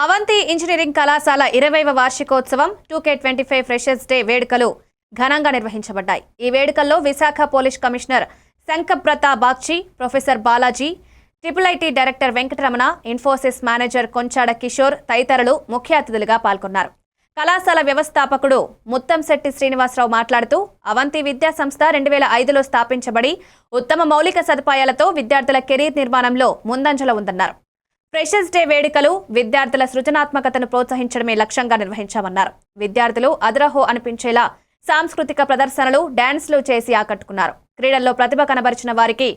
Avanthi engineering కళాశాల 20వ వార్షికోత్సవం 2K25 freshers day వేడుకలు ఘనంగా నిర్వహించబడ్డాయి. ఈ వేడుకల్లో Visakha police commissioner Shankhabrata Bagchi, professor Balaji, IIIT director Venkataramana, Infosys manager Konchada Kishore తదితరులు ముఖ్య అతిథులుగా పాల్గొన్నారు. కళాశాల వ్యవస్థాపకుడు ముత్తంశెట్టి శ్రీనివాసరావు మాట్లాడుతూ అవంతి విద్యా సంస్థ 2005లో స్థాపించబడి ఉత్తమ మౌలిక సదుపాయాలతో విద్యార్థుల కెరీర్ నిర్మాణంలో ముందంజలో ఉందన్నారు. ఫ్రెషర్స్ డే వేడుకలు విద్యార్థుల సృజనాత్మకతను ప్రోత్సహించడమే లక్ష్యంగా నిర్వహించామన్నారు. విద్యార్థులు అదరహో అనిపించేలా సాంస్కృతిక ప్రదర్శనలు, డాన్స్లు చేసి ఆకట్టుకున్నారు. క్రీడల్లో ప్రతిభ కనబరిచిన వారికి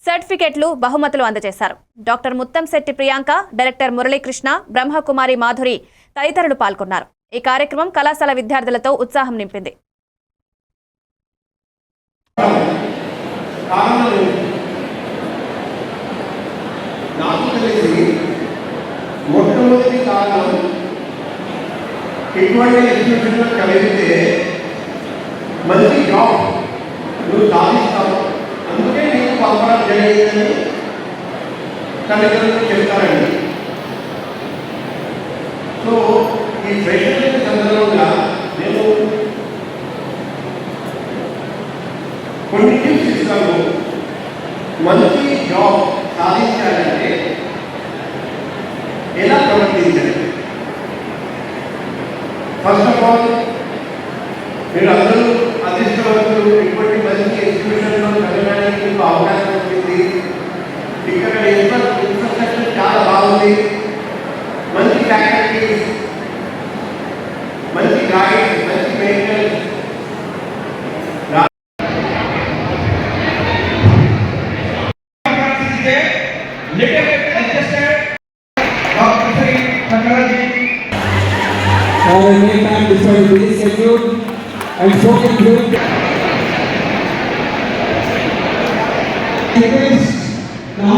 సర్టిఫికెట్లు, బహుమతులు అందజేశారు. డాక్టర్ ముత్తంశెట్టి ప్రియాంక, డైరెక్టర్ మురళీకృష్ణ, బ్రహ్మకుమారి మాధురి తదితరులు పాల్గొన్నారు. ఈ కార్యక్రమం కళాశాల విద్యార్థులతో ఉత్సాహం నింపింది. మొట్టమొదటి కారణం ఇటువంటి ఇన్స్టిట్యూషన్లో కలిగితే మంచి జాబ్ నువ్వు సాధిస్తావు, అందుకే నీకు పంపడం జరిగిందని తల్లిదండ్రులు చెప్తారండి. సో ఈ ఫ్రెషర్స్ సందర్భంగా నేను కొన్ని టిప్స్ ఇస్తాను. మంచి జాబ్ సాధించాలంటే ఎలా ప్రవర్తించాలి? ఫస్ట్ ఆఫ్ ఆల్ మీరు అందరూ అదృష్టవంతులు. ఇటువంటి మంచి ఇన్స్టిట్యూషన్లో చదవడానికి మీకు అవకాశం వచ్చింది. ఇక్కడ ఇన్ఫ్రాస్ట్రక్చర్ చాలా బాగుంది. మంచి ఫ్యాకల్టీస్, మంచి గైడ్స్, మంచి maintenance. Many times decided to be scheduled and so include